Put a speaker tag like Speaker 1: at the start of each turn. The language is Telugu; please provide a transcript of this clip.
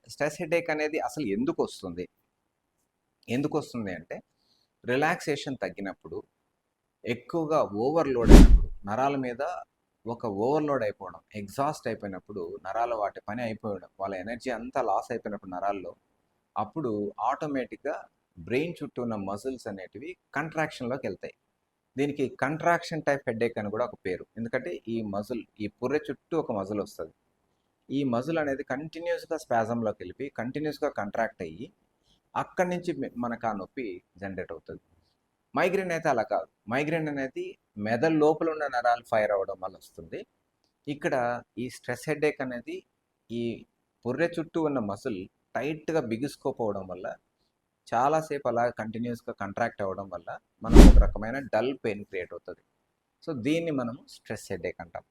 Speaker 1: స్ట్రెస్ హెడేక్ అనేది అసలు ఎందుకొస్తుంది? ఎందుకొస్తుంది అంటే, రిలాక్సేషన్ తగ్గినప్పుడు, ఎక్కువగా ఓవర్‌లోడ్ అయినప్పుడు, నరాల మీద ఒక ఓవర్‌లోడ్ అయిపోవడం, ఎగ్జాస్ట్ అయిపోయినప్పుడు, నరాలు వాటి పని అయిపోవడం, వాళ్ళ ఎనర్జీ అంతా లాస్ అయిపోయినప్పుడు నరాల్లో, అప్పుడు ఆటోమేటిక్‌గా బ్రెయిన్ చుట్టూ ఉన్న మజిల్స్ అనేటివి కంట్రాక్షన్‌లోకెళ్తాయి. దీనికి కంట్రాక్షన్ టైప్ హెడేక్ అని కూడా ఒక పేరు. ఎందుకంటే ఈ పుర్రె చుట్టూ ఒక మజిల్ వస్తది. ఈ మజిల్ అనేది కంటిన్యూస్‌గా స్పాజమ్‌లోకి వెళ్ళిపోయి, కంటిన్యూస్‌గా కంట్రాక్ట్ అయ్యి, అక్కడి నుంచి మనకు ఆ నొప్పి జనరేట్ అవుతది. మైగ్రేన్ అయితే అలా కాదు. మైగ్రేన్ అనేది మెదడు లోపల ఉన్న నరాలు ఫైర్ అవ్వడం వల్ల వస్తుంది. ఇక్కడ ఈ స్ట్రెస్ హెడేక్ అనేది ఈ పుర్రె చుట్టూ ఉన్న మసిల్ టైట్‌గా బిగుసుకోపోవడం వల్ల, చాలా సేపు అలా కంటిన్యూస్‌గా కంట్రాక్ట్ అవ్వడం వల్ల మనకు ఒక రకమైన డల్ పెయిన్ క్రియేట్ అవుతది. సో, దీన్ని మనము స్ట్రెస్ హెడేక్ అంటాం.